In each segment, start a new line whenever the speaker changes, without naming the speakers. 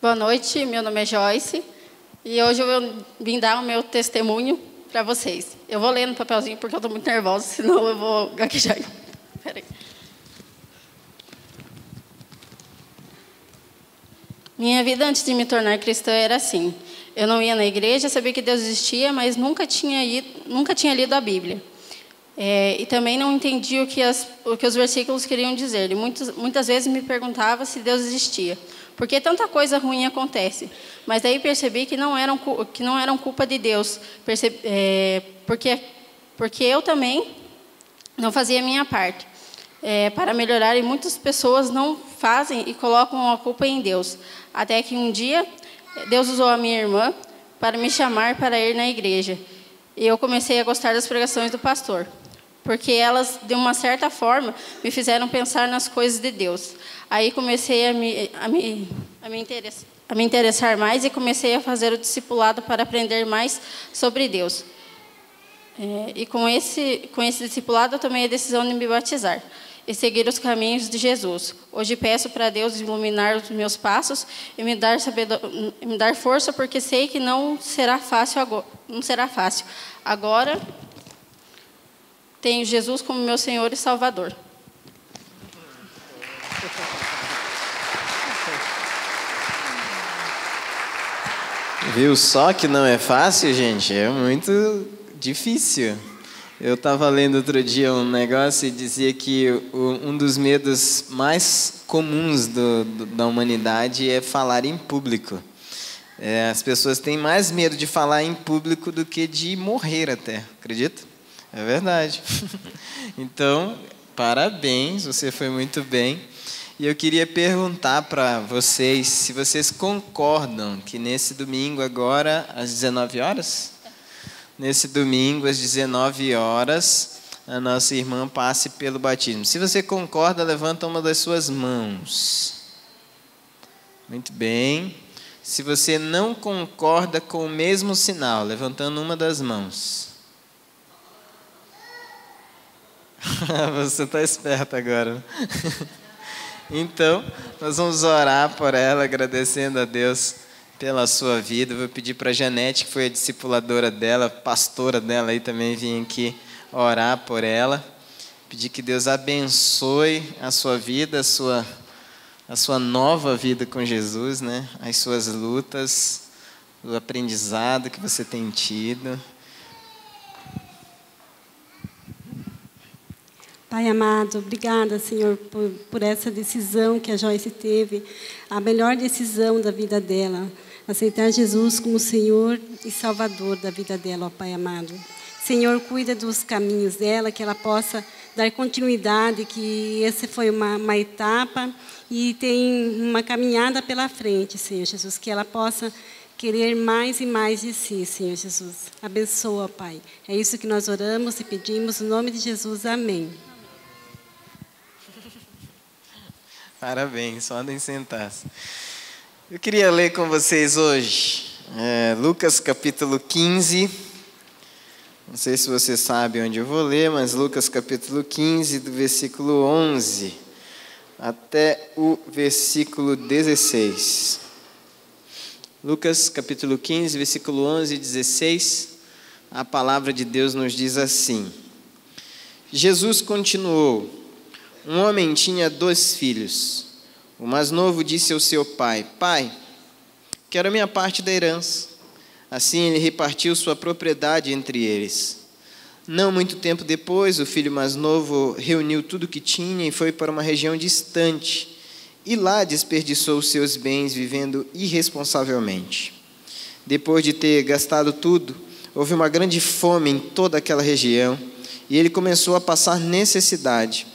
Boa noite, meu nome é Joyce e hoje eu vim dar o meu testemunho para vocês. Eu vou ler no papelzinho porque eu estou muito nervosa, senão eu vou gaguejar. Peraí. Minha vida antes de me tornar cristã era assim. Eu não ia na igreja, sabia que Deus existia, mas nunca tinha lido a Bíblia. E também não entendia o que os versículos queriam dizer. E muitas vezes me perguntava se Deus existia. Porque tanta coisa ruim acontece. Mas daí percebi que não eram culpa de Deus. Porque eu também não fazia a minha parte para melhorar. E muitas pessoas não fazem e colocam a culpa em Deus. Até que um dia, Deus usou a minha irmã para me chamar para ir na igreja. E eu comecei a gostar das pregações do pastor. Porque elas, de uma certa forma, me fizeram pensar nas coisas de Deus. Aí comecei a me interessar mais e comecei a fazer o discipulado para aprender mais sobre Deus. E com esse discipulado eu tomei a decisão de me batizar e seguir os caminhos de Jesus. Hoje peço para Deus iluminar os meus passos e me dar força, porque sei que não será fácil agora. Não será fácil. Agora tenho Jesus como meu Senhor e Salvador.
Viu só que não é fácil, gente? É muito difícil. Eu estava lendo outro dia um negócio e dizia que um dos medos mais comuns da humanidade é falar em público. As pessoas têm mais medo de falar em público do que de morrer até, acredita? É verdade. Então, parabéns, você foi muito bem. E eu queria perguntar para vocês se vocês concordam que nesse domingo agora, às 19 horas? Nesse domingo, às 19 horas, a nossa irmã passe pelo batismo. Se você concorda, levanta uma das suas mãos. Muito bem. Se você não concorda com o mesmo sinal, levantando uma das mãos. Você está esperto agora. Então, nós vamos orar por ela, agradecendo a Deus pela sua vida. Vou pedir para a Janete, que foi a discipuladora dela, pastora dela aí também, vir aqui orar por ela. Pedir que Deus abençoe a sua vida, a sua nova vida com Jesus, né? As suas lutas, o aprendizado que você tem tido.
Pai amado, obrigada, Senhor, por essa decisão que a Joyce teve, a melhor decisão da vida dela, aceitar Jesus como Senhor e Salvador da vida dela, ó Pai amado. Senhor, cuida dos caminhos dela, que ela possa dar continuidade, que essa foi uma etapa e tem uma caminhada pela frente, Senhor Jesus, que ela possa querer mais e mais de si, Senhor Jesus. Abençoa, Pai. É isso que nós oramos e pedimos, no nome de Jesus. Amém.
Parabéns, podem sentar-se. Eu queria ler com vocês hoje Lucas capítulo 15. Não sei se você sabe onde eu vou ler, mas Lucas capítulo 15, do versículo 11 até o versículo 16. Lucas capítulo 15, versículo 11 e 16, a palavra de Deus nos diz assim: Jesus continuou: um homem tinha 2 filhos. O mais novo disse ao seu pai: Pai, quero a minha parte da herança. Assim ele repartiu sua propriedade entre eles. Não muito tempo depois, o filho mais novo reuniu tudo o que tinha e foi para uma região distante. E lá desperdiçou os seus bens vivendo irresponsavelmente. Depois de ter gastado tudo, houve uma grande fome em toda aquela região e ele começou a passar necessidade.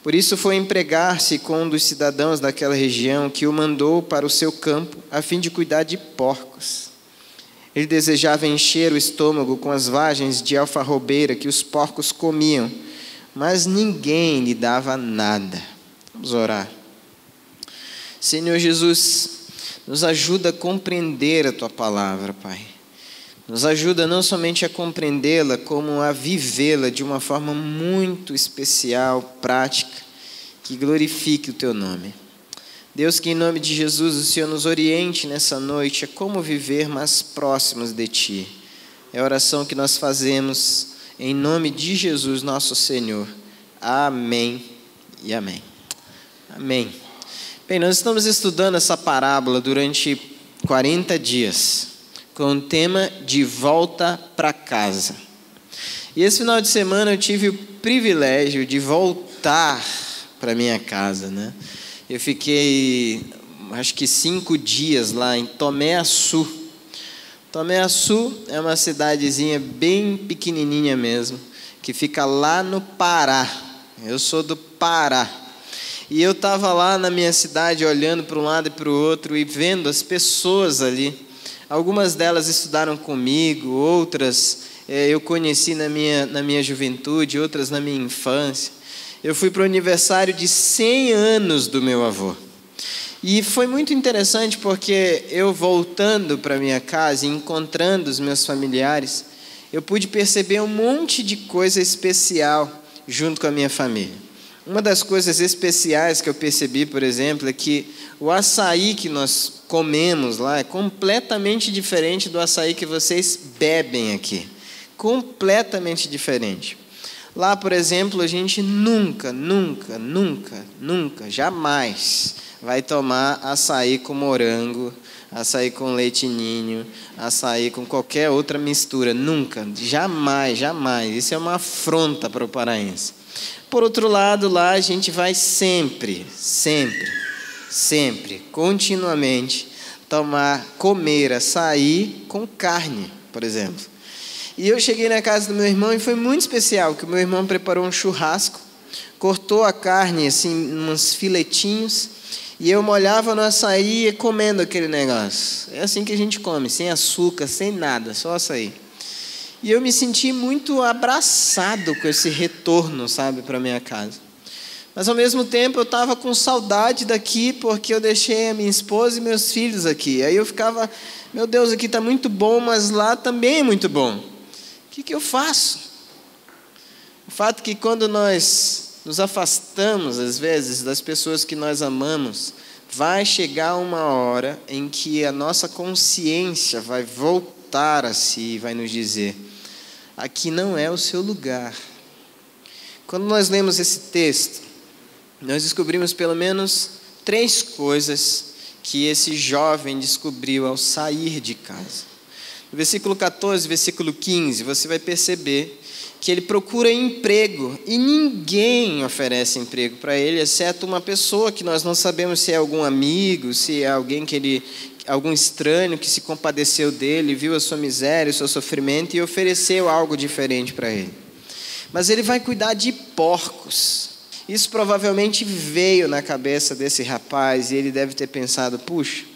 Por isso foi empregar-se com um dos cidadãos daquela região, que o mandou para o seu campo a fim de cuidar de porcos. Ele desejava encher o estômago com as vagens de alfarrobeira que os porcos comiam, mas ninguém lhe dava nada. Vamos orar. Senhor Jesus, nos ajuda a compreender a Tua palavra, Pai. Nos ajuda não somente a compreendê-la, como a vivê-la de uma forma muito especial, prática, que glorifique o Teu nome. Deus, que em nome de Jesus o Senhor nos oriente nessa noite a como viver mais próximos de Ti. É a oração que nós fazemos em nome de Jesus, nosso Senhor. Amém e amém. Amém. Bem, nós estamos estudando essa parábola durante 40 dias, com o tema de volta para casa. E esse final de semana eu tive o privilégio de voltar para minha casa, né? Eu fiquei, acho que 5 dias lá em Tomé Açu. Tomé Açu é uma cidadezinha bem pequenininha mesmo, que fica lá no Pará. Eu sou do Pará. E eu estava lá na minha cidade olhando para um lado e para o outro e vendo as pessoas ali. Algumas delas estudaram comigo, outras eu conheci na minha juventude, outras na minha infância. Eu fui para o aniversário de 100 anos do meu avô. E foi muito interessante porque eu voltando para minha casa e encontrando os meus familiares, eu pude perceber um monte de coisa especial junto com a minha família. Uma das coisas especiais que eu percebi, por exemplo, é que o açaí que nós comemos lá é completamente diferente do açaí que vocês bebem aqui. Completamente diferente. Lá, por exemplo, a gente nunca, jamais vai tomar açaí com morango, açaí com leite ninho, açaí com qualquer outra mistura. Nunca, jamais. Isso é uma afronta para o paraense. Por outro lado, lá a gente vai sempre, continuamente, comer açaí com carne, por exemplo. E eu cheguei na casa do meu irmão e foi muito especial, porque o meu irmão preparou um churrasco, cortou a carne assim, uns filetinhos, e eu molhava no açaí e ia comendo aquele negócio. É assim que a gente come, sem açúcar, sem nada, só açaí. E eu me senti muito abraçado com esse retorno, sabe, para minha casa. Mas ao mesmo tempo eu estava com saudade daqui, porque eu deixei a minha esposa e meus filhos aqui. Aí eu ficava, meu Deus, aqui está muito bom, mas lá também é muito bom. O que eu faço? O fato é que quando nós nos afastamos, às vezes, das pessoas que nós amamos, vai chegar uma hora em que a nossa consciência vai voltar a si e vai nos dizer: aqui não é o seu lugar. Quando nós lemos esse texto, nós descobrimos pelo menos 3 coisas que esse jovem descobriu ao sair de casa. No versículo 14, versículo 15, você vai perceber que ele procura emprego e ninguém oferece emprego para ele, exceto uma pessoa que nós não sabemos se é algum amigo, se é alguém algum estranho que se compadeceu dele, viu a sua miséria, o seu sofrimento e ofereceu algo diferente para ele. Mas ele vai cuidar de porcos. Isso provavelmente veio na cabeça desse rapaz e ele deve ter pensado: puxa,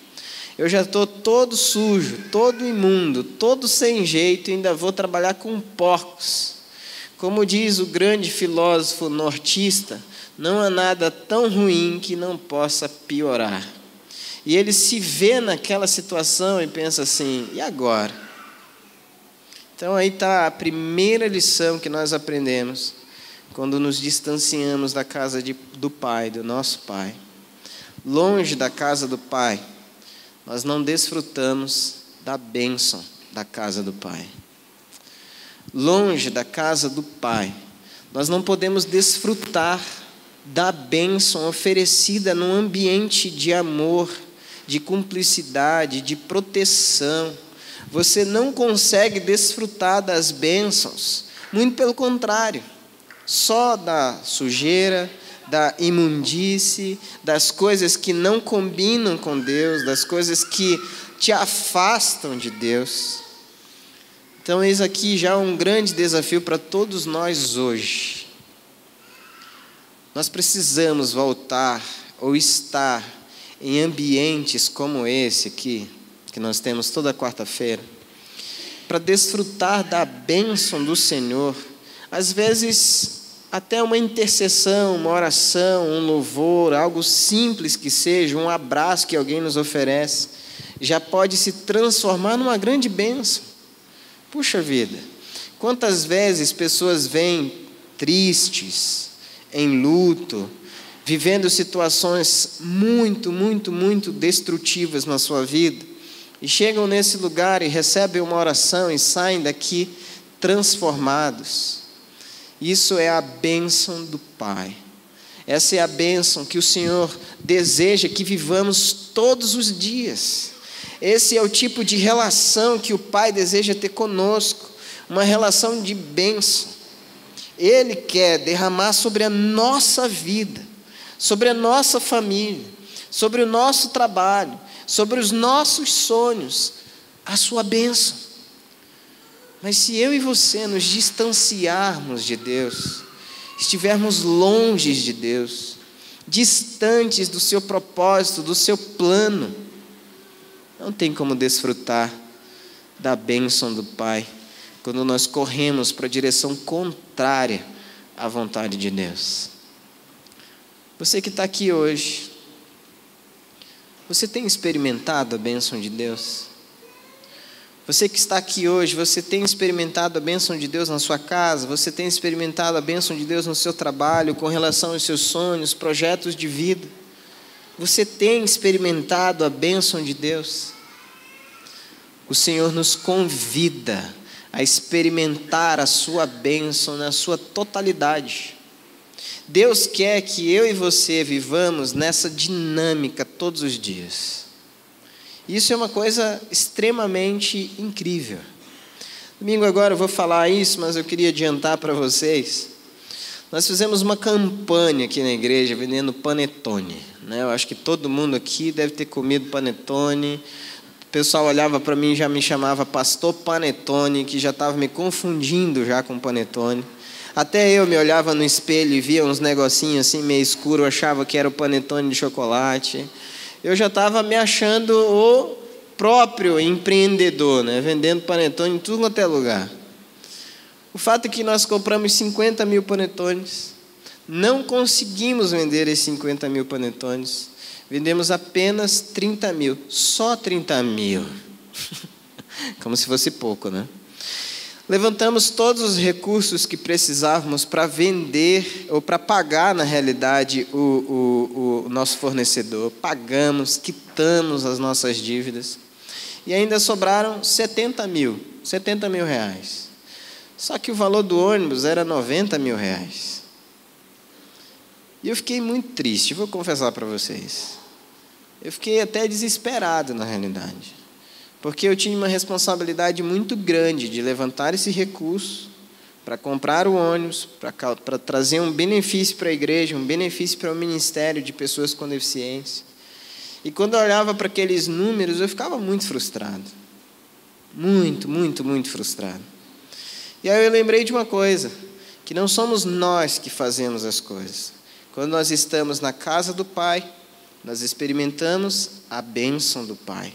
eu já estou todo sujo, todo imundo, todo sem jeito e ainda vou trabalhar com porcos. Como diz o grande filósofo nortista, não há nada tão ruim que não possa piorar. E ele se vê naquela situação e pensa assim: e agora? Então aí está a primeira lição que nós aprendemos quando nos distanciamos da casa do Pai, do nosso Pai. Longe da casa do Pai, nós não desfrutamos da bênção da casa do Pai. Longe da casa do Pai, nós não podemos desfrutar da bênção oferecida num ambiente de amor, de cumplicidade, de proteção. Você não consegue desfrutar das bênçãos, muito pelo contrário, só da sujeira, da imundície, das coisas que não combinam com Deus, das coisas que te afastam de Deus. Então, eis aqui já um grande desafio para todos nós hoje. Nós precisamos voltar ou estar em ambientes como esse aqui, que nós temos toda quarta-feira, para desfrutar da bênção do Senhor. Às vezes, até uma intercessão, uma oração, um louvor, algo simples que seja, um abraço que alguém nos oferece, já pode se transformar numa grande bênção. Puxa vida, quantas vezes pessoas vêm tristes, em luto, vivendo situações muito, muito, muito destrutivas na sua vida, e chegam nesse lugar e recebem uma oração e saem daqui transformados. Isso é a bênção do Pai. Essa é a bênção que o Senhor deseja que vivamos todos os dias. Esse é o tipo de relação que o Pai deseja ter conosco, uma relação de bênção. Ele quer derramar sobre a nossa vida, sobre a nossa família, sobre o nosso trabalho, sobre os nossos sonhos, a sua bênção. Mas se eu e você nos distanciarmos de Deus, estivermos longe de Deus, distantes do seu propósito, do seu plano, não tem como desfrutar da bênção do Pai, quando nós corremos para a direção contrária à vontade de Deus. Você que está aqui hoje, você tem experimentado a bênção de Deus? Você que está aqui hoje, você tem experimentado a bênção de Deus na sua casa? Você tem experimentado a bênção de Deus no seu trabalho, com relação aos seus sonhos, projetos de vida? Você tem experimentado a bênção de Deus? O Senhor nos convida a experimentar a sua bênção na sua totalidade. Deus quer que eu e você vivamos nessa dinâmica todos os dias. Isso é uma coisa extremamente incrível. Domingo agora eu vou falar isso, mas eu queria adiantar para vocês. Nós fizemos uma campanha aqui na igreja vendendo panetone, né? Eu acho que todo mundo aqui deve ter comido panetone. O pessoal olhava para mim e já me chamava Pastor Panetone, que já estava me confundindo já com panetone. Até eu me olhava no espelho e via uns negocinhos assim meio escuro, eu achava que era o panetone de chocolate. Eu já estava me achando o próprio empreendedor, né? Vendendo panetone em tudo quanto é lugar. O fato é que nós compramos 50 mil panetones, não conseguimos vender esses 50 mil panetones, vendemos apenas 30 mil, só 30 mil, como se fosse pouco, né? Levantamos todos os recursos que precisávamos para vender, ou para pagar, na realidade, o nosso fornecedor. Pagamos, quitamos as nossas dívidas. E ainda sobraram 70 mil reais. Só que o valor do ônibus era 90 mil reais. E eu fiquei muito triste, vou confessar para vocês. Eu fiquei até desesperado, na realidade. Porque eu tinha uma responsabilidade muito grande de levantar esse recurso para comprar o ônibus, para trazer um benefício para a igreja, um benefício para o ministério de pessoas com deficiência. E quando eu olhava para aqueles números, eu ficava muito frustrado. Muito, muito, muito frustrado. E aí eu lembrei de uma coisa, que não somos nós que fazemos as coisas. Quando nós estamos na casa do Pai, nós experimentamos a bênção do Pai.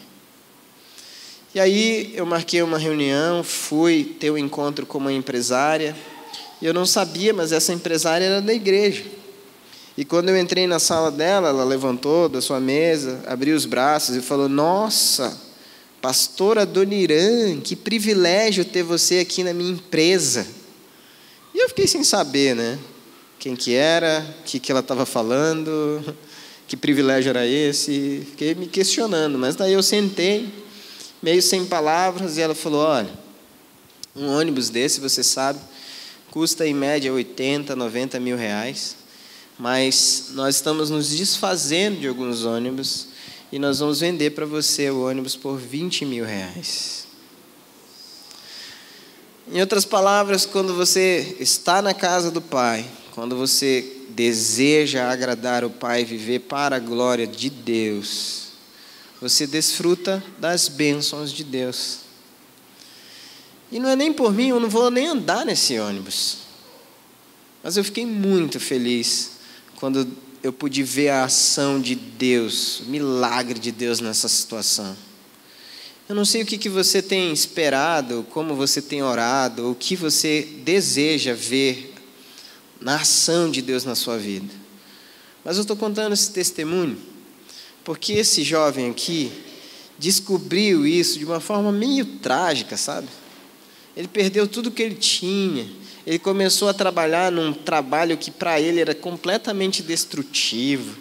E aí eu marquei uma reunião, fui ter um encontro com uma empresária, e eu não sabia, mas essa empresária era da igreja. E quando eu entrei na sala dela, ela levantou da sua mesa, abriu os braços e falou: "Nossa, pastora Adoniran, que privilégio ter você aqui na minha empresa." E eu fiquei sem saber, né? Quem que era, o que ela estava falando, que privilégio era esse. Fiquei me questionando, mas daí eu sentei, meio sem palavras, e ela falou: "Olha, um ônibus desse, você sabe, custa em média 80, 90 mil reais, mas nós estamos nos desfazendo de alguns ônibus e nós vamos vender para você o ônibus por 20 mil reais. Em outras palavras, quando você está na casa do Pai, quando você deseja agradar o Pai e viver para a glória de Deus, você desfruta das bênçãos de Deus. E não é nem por mim, eu não vou nem andar nesse ônibus. Mas eu fiquei muito feliz quando eu pude ver a ação de Deus, o milagre de Deus nessa situação. Eu não sei o que você tem esperado, como você tem orado, o que você deseja ver na ação de Deus na sua vida. Mas eu estou contando esse testemunho porque esse jovem aqui descobriu isso de uma forma meio trágica, sabe? Ele perdeu tudo que ele tinha, Ele começou a trabalhar num trabalho que para ele era completamente destrutivo.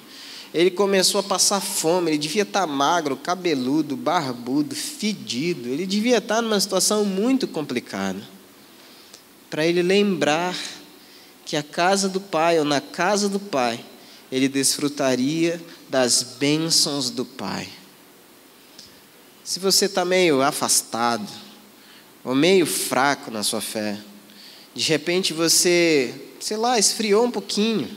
Ele começou a passar fome, ele devia estar magro, cabeludo, barbudo, fedido. Ele devia estar numa situação muito complicada. Para ele lembrar que a casa do Pai, ou na casa do Pai, ele desfrutaria das bênçãos do Pai. Se você está meio afastado, ou meio fraco na sua fé, de repente você, esfriou um pouquinho,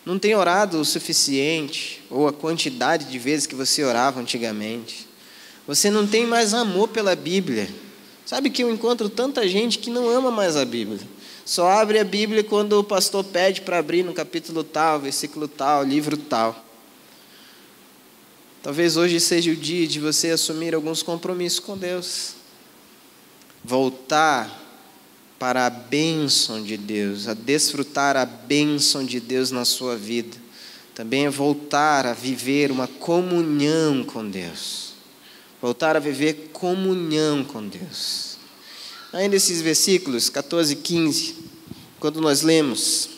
não tem orado o suficiente, ou a quantidade de vezes que você orava antigamente, você não tem mais amor pela Bíblia. Sabe que eu encontro tanta gente que não ama mais a Bíblia, só abre a Bíblia quando o pastor pede para abrir no capítulo tal, versículo tal, livro tal. Talvez hoje seja o dia de você assumir alguns compromissos com Deus, voltar para a bênção de Deus, a desfrutar a bênção de Deus na sua vida. Também é voltar a viver uma comunhão com Deus. Voltar a viver comunhão com Deus. Ainda esses versículos 14 e 15, quando nós lemos,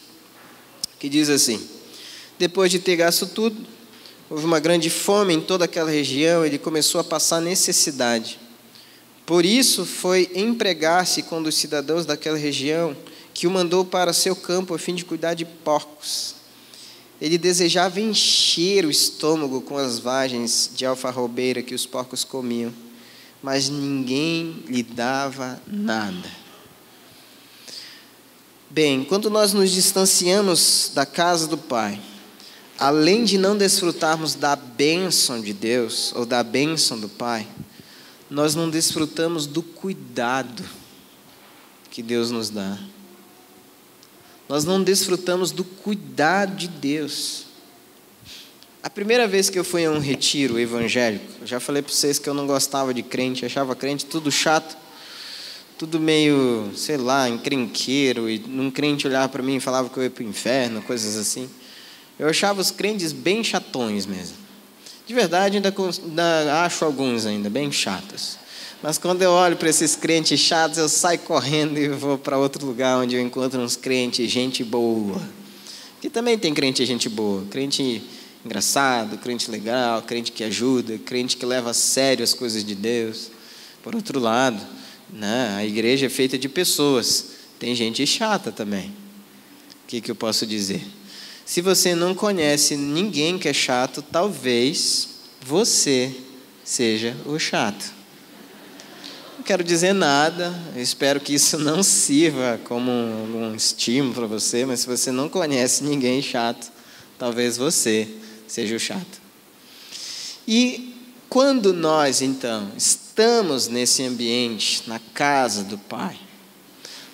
que diz assim: depois de ter gasto tudo, houve uma grande fome em toda aquela região, ele começou a passar necessidade. Por isso foi empregar-se com um dos cidadãos daquela região, que o mandou para seu campo a fim de cuidar de porcos. Ele desejava encher o estômago com as vagens de alfarrobeira que os porcos comiam, mas ninguém lhe dava nada. Bem, quando nós nos distanciamos da casa do Pai, além de não desfrutarmos da bênção de Deus, ou da bênção do Pai, nós não desfrutamos do cuidado que Deus nos dá. Nós não desfrutamos do cuidado de Deus. A primeira vez que eu fui a um retiro evangélico, eu já falei para vocês que eu não gostava de crente, achava crente tudo chato, tudo meio, encrenqueiro, e um crente olhava para mim e falava que eu ia para o inferno, coisas assim. Eu achava os crentes bem chatões mesmo. De verdade, ainda acho alguns ainda bem chatos. Mas quando eu olho para esses crentes chatos, eu saio correndo e vou para outro lugar onde eu encontro uns crentes, gente boa. Que também tem crente gente boa, crente engraçado, crente legal, crente que ajuda, crente que leva a sério as coisas de Deus. Por outro lado, a igreja é feita de pessoas, tem gente chata também. O que eu posso dizer? Se você não conhece ninguém que é chato, talvez você seja o chato. Não quero dizer nada, eu espero que isso não sirva como um estímulo para você, mas se você não conhece ninguém chato, talvez você seja o chato. E quando nós, então, estamos nesse ambiente, na casa do Pai,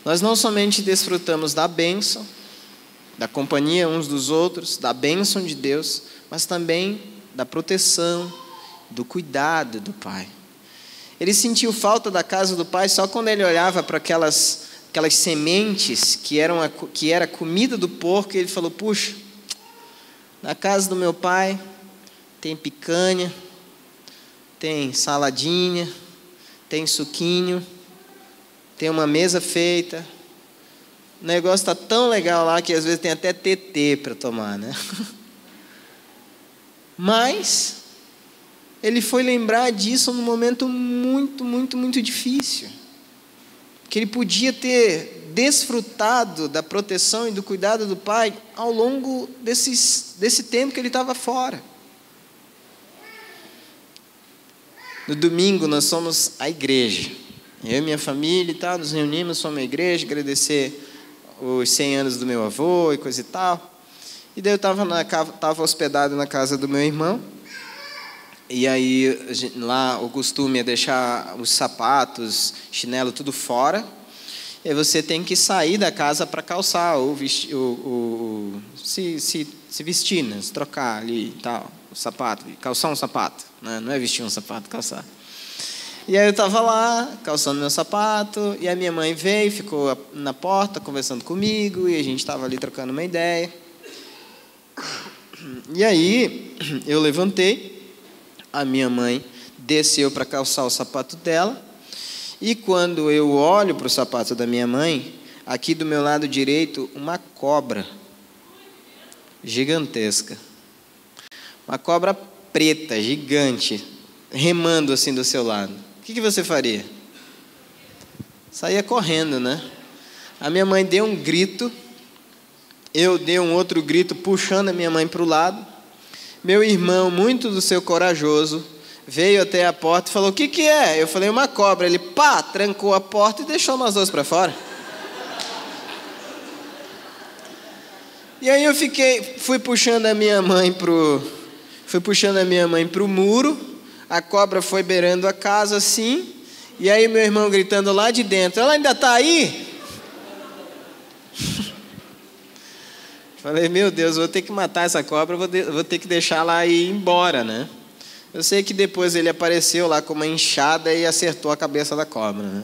nós não somente desfrutamos da bênção, da companhia uns dos outros, da bênção de Deus, mas também da proteção, do cuidado do Pai. Ele sentiu falta da casa do Pai só quando ele olhava para aquelas sementes que era comida do porco, e ele falou: puxa, na casa do meu pai tem picanha, tem saladinha, tem suquinho, tem uma mesa feita. O negócio está tão legal lá que às vezes tem até TT para tomar, né? Mas ele foi lembrar disso num momento muito, muito, muito difícil. Que ele podia ter desfrutado da proteção e do cuidado do Pai ao longo desse tempo que ele estava fora. No domingo nós somos a igreja. Eu e minha família e tal, nos reunimos, fomos à igreja, agradecer os 100 anos do meu avô e coisa e tal. E daí eu estava hospedado na casa do meu irmão. E aí lá o costume é deixar os sapatos, chinelo, tudo fora. E aí você tem que sair da casa para calçar ou se vestir, né? Se trocar ali e tal, o sapato, calçar um sapato, né? Não é vestir um sapato, calçar. E aí eu estava lá, calçando meu sapato, e a minha mãe veio, ficou na porta conversando comigo, e a gente estava ali trocando uma ideia. E aí eu levantei, a minha mãe desceu para calçar o sapato dela, e quando eu olho para o sapato da minha mãe, aqui do meu lado direito, uma cobra gigantesca. Uma cobra preta, gigante, remando assim do seu lado. O que você faria? Saía correndo, né? A minha mãe deu um grito, eu dei um outro grito, puxando a minha mãe para o lado. Meu irmão, muito do seu corajoso, veio até a porta e falou: o que é? Eu falei: uma cobra. Ele, pá, trancou a porta e deixou nós dois para fora. E aí eu fui puxando a minha mãe pro muro. A cobra foi beirando a casa assim. E aí meu irmão gritando lá de dentro: ela ainda está aí? Falei: meu Deus, vou ter que matar essa cobra, vou ter que deixar ela ir embora, né? Eu sei que depois ele apareceu lá com uma enxada e acertou a cabeça da cobra, né?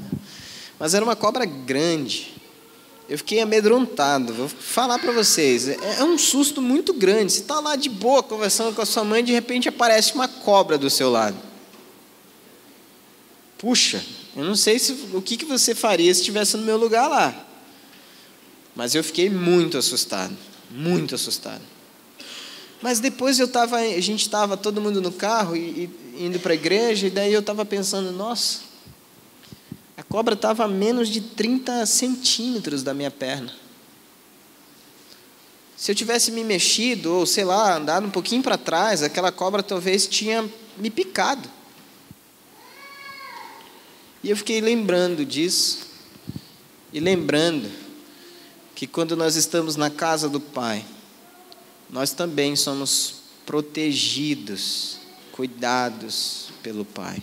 Mas era uma cobra grande. Eu fiquei amedrontado, vou falar para vocês. É um susto muito grande. Você está lá de boa, conversando com a sua mãe, e de repente aparece uma cobra do seu lado. Puxa, eu não sei o que você faria se estivesse no meu lugar lá. Mas eu fiquei muito assustado, muito assustado. Mas depois a gente estava todo mundo no carro e indo para a igreja, e daí eu estava pensando: nossa, a cobra estava a menos de 30 centímetros da minha perna. Se eu tivesse me mexido, ou sei lá, andado um pouquinho para trás, aquela cobra talvez tinha me picado. E eu fiquei lembrando disso, e lembrando que quando nós estamos na casa do Pai, nós também somos protegidos, cuidados pelo Pai.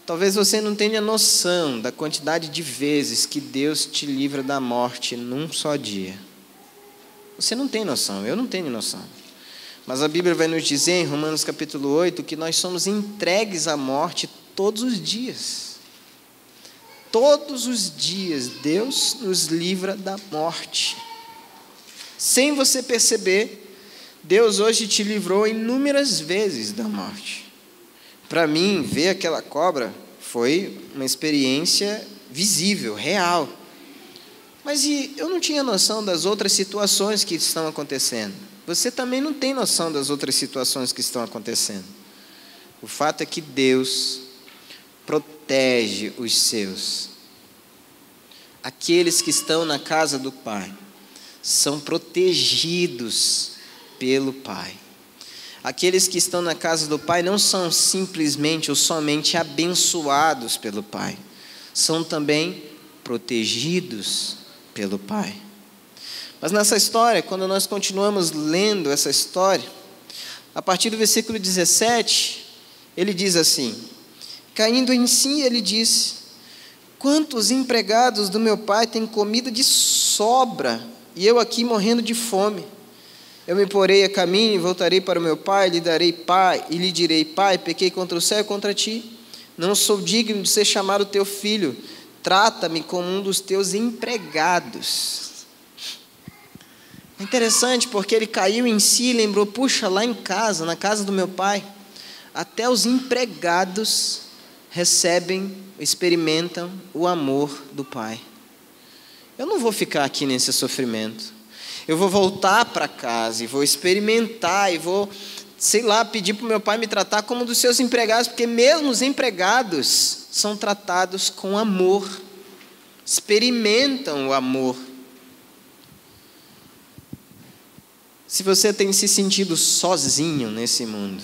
Talvez você não tenha noção da quantidade de vezes que Deus te livra da morte num só dia. Você não tem noção, eu não tenho noção. Mas a Bíblia vai nos dizer, em Romanos capítulo 8, que nós somos entregues à morte todos os dias. Todos os dias Deus nos livra da morte. Sem você perceber, Deus hoje te livrou inúmeras vezes da morte. Para mim, ver aquela cobra foi uma experiência visível, real. Mas eu não tinha noção das outras situações que estão acontecendo. Você também não tem noção das outras situações que estão acontecendo. O fato é que Deus protege os seus. Aqueles que estão na casa do Pai são protegidos pelo Pai. Aqueles que estão na casa do Pai não são simplesmente ou somente abençoados pelo Pai, são também protegidos pelo Pai. Mas nessa história, quando nós continuamos lendo essa história, a partir do versículo 17, ele diz assim: caindo em si, ele disse: quantos empregados do meu pai têm comida de sobra, e eu aqui morrendo de fome? Eu me porei a caminho e voltarei para o meu pai, e lhe direi: pai, pequei contra o céu e contra ti, não sou digno de ser chamado teu filho, trata-me como um dos teus empregados. É interessante porque ele caiu em si e lembrou: puxa, lá em casa, na casa do meu pai, até os empregados experimentam o amor do pai. Eu não vou ficar aqui nesse sofrimento. Eu vou voltar para casa e vou experimentar e vou, sei lá, pedir para o meu pai me tratar como um dos seus empregados, porque mesmo os empregados são tratados com amor, experimentam o amor. Se você tem se sentido sozinho nesse mundo,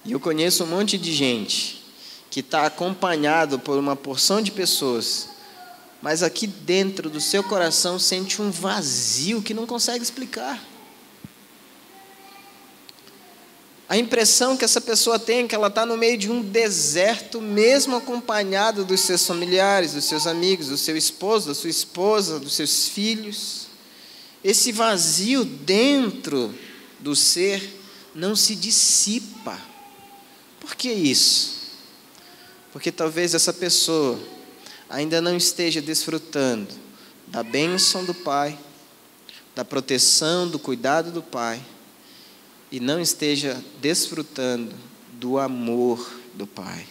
e eu conheço um monte de gente que está acompanhado por uma porção de pessoas, mas aqui dentro do seu coração sente um vazio que não consegue explicar. A impressão que essa pessoa tem é que ela está no meio de um deserto, mesmo acompanhada dos seus familiares, dos seus amigos, do seu esposo, da sua esposa, dos seus filhos. Esse vazio dentro do ser não se dissipa. Por que isso? Porque talvez essa pessoa ainda não esteja desfrutando da bênção do Pai, da proteção, do cuidado do Pai, e não esteja desfrutando do amor do Pai.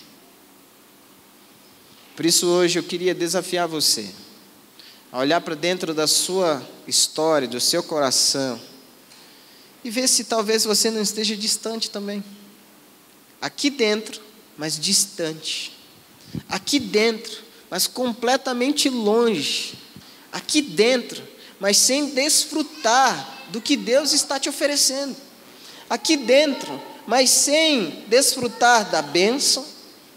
Por isso hoje eu queria desafiar você a olhar para dentro da sua história, do seu coração, e ver se talvez você não esteja distante também. Aqui dentro, mas distante. Aqui dentro, mas completamente longe. Aqui dentro, mas sem desfrutar do que Deus está te oferecendo. Aqui dentro, mas sem desfrutar da bênção,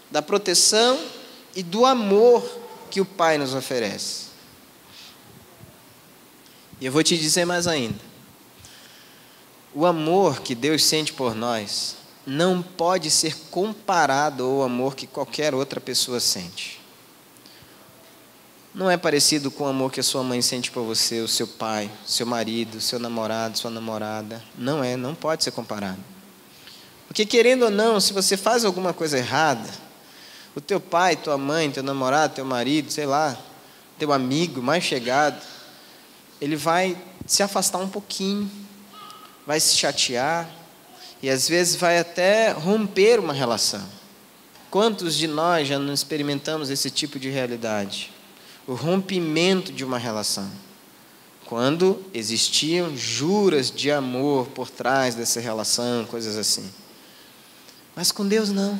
da proteção e do amor que o Pai nos oferece. E eu vou te dizer mais ainda. O amor que Deus sente por nós não pode ser comparado ao amor que qualquer outra pessoa sente. Não é parecido com o amor que a sua mãe sente por você, o seu pai, seu marido, seu namorado, sua namorada. Não pode ser comparado. Porque querendo ou não, se você faz alguma coisa errada, o teu pai, tua mãe, teu namorado, teu marido, sei lá, teu amigo mais chegado, ele vai se afastar um pouquinho, vai se chatear e às vezes vai até romper uma relação. Quantos de nós já não experimentamos esse tipo de realidade? O rompimento de uma relação. Quando existiam juras de amor por trás dessa relação, coisas assim. Mas com Deus não.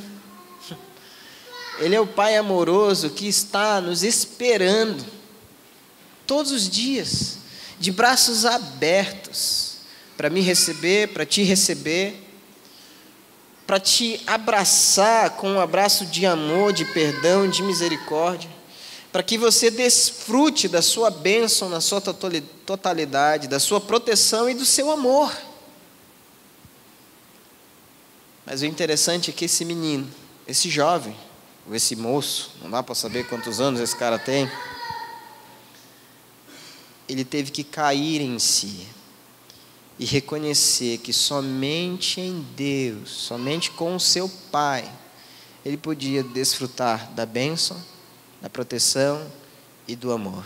Ele é o Pai amoroso que está nos esperando todos os dias, de braços abertos, para me receber, para te receber, para te abraçar com um abraço de amor, de perdão, de misericórdia, para que você desfrute da sua bênção na sua totalidade, da sua proteção e do seu amor. Mas o interessante é que esse menino, esse jovem, ou esse moço, não dá para saber quantos anos esse cara tem, ele teve que cair em si e reconhecer que somente em Deus, somente com o seu Pai, ele podia desfrutar da bênção, da proteção e do amor.